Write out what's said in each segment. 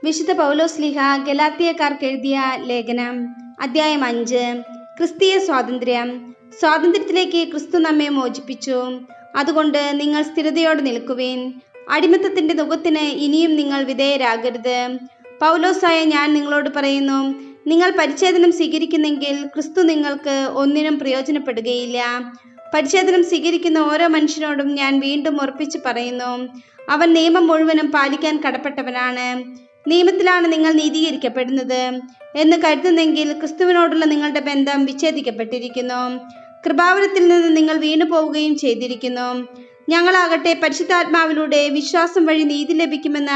വിശുദ്ധ പൗലോസ്ലീഹ ഗലാത്യക്കാർക്ക് എഴുതിയ ലേഖനം അധ്യായം 5. ക്രിസ്തീയ സ്വാതന്ത്ര്യം. സ്വാതന്ത്ര്യത്തിലേക്ക് ക്രിസ്തു നമ്മെ മോചിപ്പിച്ചു. അതുകൊണ്ട് നിങ്ങൾ സ്ഥിരതയോടെ നിൽക്കുവിൻ. അടിമത്തത്തിന്റെ നുകത്തിന് ഇനിയും നിങ്ങൾ വിധേയരാകരുത്. പൗലോസായ ഞാൻ നിങ്ങളോട് പറയുന്നു, നിങ്ങൾ പരിച്ഛേദനം സ്വീകരിക്കുന്നെങ്കിൽ ക്രിസ്തു നിങ്ങൾക്ക് ഒന്നിനും പ്രയോജനപ്പെടുകയില്ല. പരിച്ഛേദനം സ്വീകരിക്കുന്ന ഓരോ മനുഷ്യനോടും ഞാൻ വീണ്ടും ഉറപ്പിച്ചു പറയുന്നു, അവൻ നിയമം മുഴുവനും പാലിക്കാൻ കടപ്പെട്ടവനാണ്. നിയമത്തിലാണ് നിങ്ങൾ നീതീകരിക്കപ്പെടുന്നത് എന്ന് കരുതുന്നെങ്കിൽ ക്രിസ്തുവിനോടുള്ള നിങ്ങളുടെ ബന്ധം വിച്ഛേദിക്കപ്പെട്ടിരിക്കുന്നു. കൃപാവരത്തിൽ നിന്ന് നിങ്ങൾ വീണു പോവുകയും ചെയ്തിരിക്കുന്നു. ഞങ്ങളാകട്ടെ പരിശുദ്ധാത്മാവിലൂടെ വിശ്വാസം വഴി നീതി ലഭിക്കുമെന്ന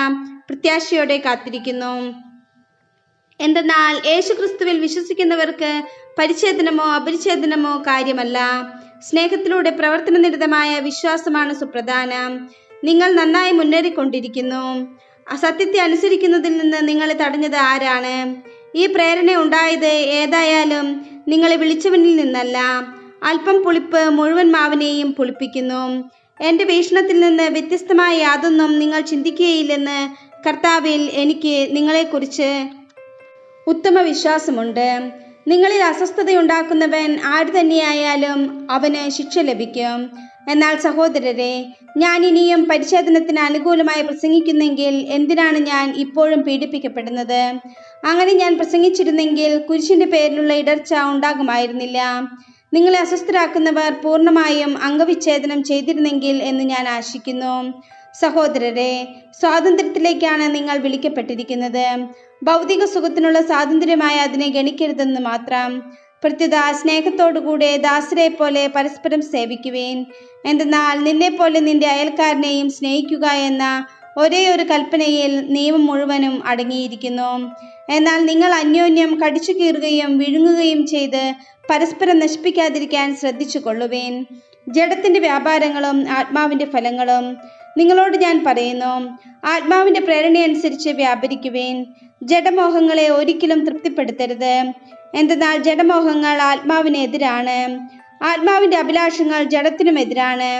പ്രത്യാശയോടെ കാത്തിരിക്കുന്നു. എന്തെന്നാൽ യേശുക്രിസ്തുവിൽ വിശ്വസിക്കുന്നവർക്ക് പരിച്ഛേദനമോ അപരിച്ഛേദനമോ കാര്യമല്ല. സ്നേഹത്തിലൂടെ പ്രവർത്തനനിരതമായ വിശ്വാസമാണ് സുപ്രധാനം. നിങ്ങൾ നന്നായി മുന്നേറിക്കൊണ്ടിരിക്കുന്നു. സത്യത്തെ അനുസരിക്കുന്നതിൽ നിന്ന് നിങ്ങളെ തടഞ്ഞത് ആരാണ്? ഈ പ്രേരണ ഉണ്ടായത് ഏതായാലും നിങ്ങളെ വിളിച്ചവനിൽ നിന്നല്ല. അല്പം പുളിപ്പ് മുഴുവൻ മാവിനെയും പുളിപ്പിക്കുന്നു. എൻ്റെ വീക്ഷണത്തിൽ നിന്ന് വ്യത്യസ്തമായ യാതൊന്നും നിങ്ങൾ ചിന്തിക്കുകയില്ലെന്ന് കർത്താവിൽ എനിക്ക് നിങ്ങളെക്കുറിച്ച് ഉത്തമ വിശ്വാസമുണ്ട്. നിങ്ങളിൽ അസ്വസ്ഥതയുണ്ടാക്കുന്നവൻ ആര് തന്നെയായാലും അവന് ശിക്ഷ ലഭിക്കും. എന്നാൽ സഹോദരരെ, ഞാൻ ഇനിയും പരിച്ഛേദനത്തിന് അനുകൂലമായി പ്രസംഗിക്കുന്നെങ്കിൽ എന്തിനാണ് ഞാൻ ഇപ്പോഴും പീഡിപ്പിക്കപ്പെടുന്നത്? അങ്ങനെ ഞാൻ പ്രസംഗിച്ചിരുന്നെങ്കിൽ കുരിശിന്റെ പേരിലുള്ള ഇടർച്ച ഉണ്ടാകുമായിരുന്നില്ല. നിങ്ങളെ അസ്വസ്ഥരാക്കുന്നവർ പൂർണ്ണമായും അംഗവിച്ഛേദനം ചെയ്തിരുന്നെങ്കിൽ എന്ന് ഞാൻ ആശിക്കുന്നു. സഹോദരരെ, സ്വാതന്ത്ര്യത്തിലേക്കാണ് നിങ്ങൾ വിളിക്കപ്പെട്ടിരിക്കുന്നത്. ഭൗതിക സുഖത്തിനുള്ള സ്വാതന്ത്ര്യമായി അതിനെ ഗണിക്കരുതെന്ന് മാത്രം. പ്രത്യുത സ്നേഹത്തോടുകൂടെ ദാസരെ പോലെ പരസ്പരം സേവിക്കുവേൻ. എന്തെന്നാൽ നിന്നെപ്പോലെ നിന്റെ അയൽക്കാരനെയും സ്നേഹിക്കുക എന്ന ഒരേ ഒരു കൽപ്പനയിൽ നിയമം മുഴുവനും അടങ്ങിയിരിക്കുന്നു. എന്നാൽ നിങ്ങൾ അന്യോന്യം കടിച്ചു കീറുകയും വിഴുങ്ങുകയും ചെയ്ത് പരസ്പരം നശിപ്പിക്കാതിരിക്കാൻ ശ്രദ്ധിച്ചു കൊള്ളുവേൻ. ജഡത്തിന്റെ വ്യാപാരങ്ങളും ആത്മാവിന്റെ ഫലങ്ങളും. നിങ്ങളോട് ഞാൻ പറയുന്നു, ആത്മാവിന്റെ പ്രേരണയനുസരിച്ച് വ്യാപരിക്കുവേൻ. ജഡമോഹങ്ങളെ ഒരിക്കലും തൃപ്തിപ്പെടുത്തരുത്. എന്തെന്നാൽ ജഡമോഹങ്ങൾ ആത്മാവിന് എതിരാണ്, ആത്മാവിന്റെ അഭിലാഷങ്ങൾ ജഡത്തിനും എതിരാണ്.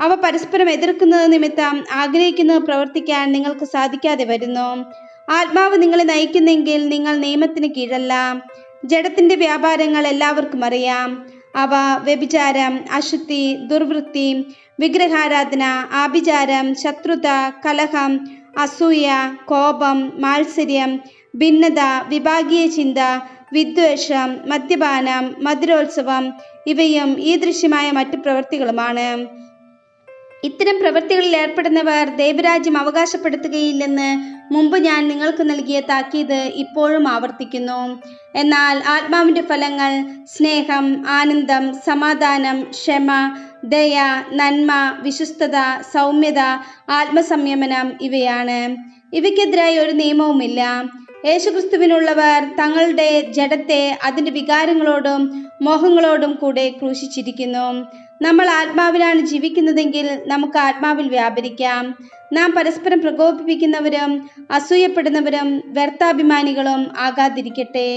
അവ പരസ്പരം എതിർക്കുന്നത് നിമിത്തം ആഗ്രഹിക്കുന്നത് പ്രവർത്തിക്കാൻ നിങ്ങൾക്ക് സാധിക്കാതെ വരുന്നു. ആത്മാവ് നിങ്ങളെ നയിക്കുന്നെങ്കിൽ നിങ്ങൾ നിയമത്തിന് കീഴല്ല. ജഡത്തിന്റെ വ്യാപാരങ്ങൾ എല്ലാവർക്കും അറിയാം. അവ വ്യഭിചാരം, അശുദ്ധി, ദുർവൃത്തി, വിഗ്രഹാരാധന, ആഭിചാരം, ശത്രുത, കലഹം, അസൂയ, കോപം, മാത്സര്യം, ഭിന്നത, വിഭാഗീയ ചിന്ത, വിദ്വേഷം, മദ്യപാനം, മധുരോത്സവം ഇവയും ഈ ദൃശ്യമായ മറ്റു പ്രവൃത്തികളുമാണ്. ഇത്തരം പ്രവൃത്തികളിൽ ഏർപ്പെടുന്നവർ ദൈവരാജ്യം അവകാശപ്പെടുത്തുകയില്ലെന്ന് മുമ്പ് ഞാൻ നിങ്ങൾക്ക് നൽകിയ താക്കീത് ഇപ്പോഴും ആവർത്തിക്കുന്നു. എന്നാൽ ആത്മാവിന്റെ ഫലങ്ങൾ സ്നേഹം, ആനന്ദം, സമാധാനം, ക്ഷമ, ദയ, നന്മ, വിശ്വസ്തത, സൗമ്യത, ആത്മസംയമനം ഇവയാണ്. ഇവയ്ക്കെതിരായി ഒരു നിയമവുമില്ല. യേശുക്രിസ്തുവിനുള്ളവർ തങ്ങളുടെ ജഡത്തെ അതിൻ്റെ വികാരങ്ങളോടും മോഹങ്ങളോടും കൂടെ ക്രൂശിച്ചിരിക്കുന്നു. നമ്മൾ ആത്മാവിലാണ് ജീവിക്കുന്നതെങ്കിൽ നമുക്ക് ആത്മാവിൽ വ്യാപരിക്കാം. നാം പരസ്പരം പ്രകോപിപ്പിക്കുന്നവരും അസൂയപ്പെടുന്നവരും വ്യർത്ഥാഭിമാനികളും ആകാതിരിക്കട്ടെ.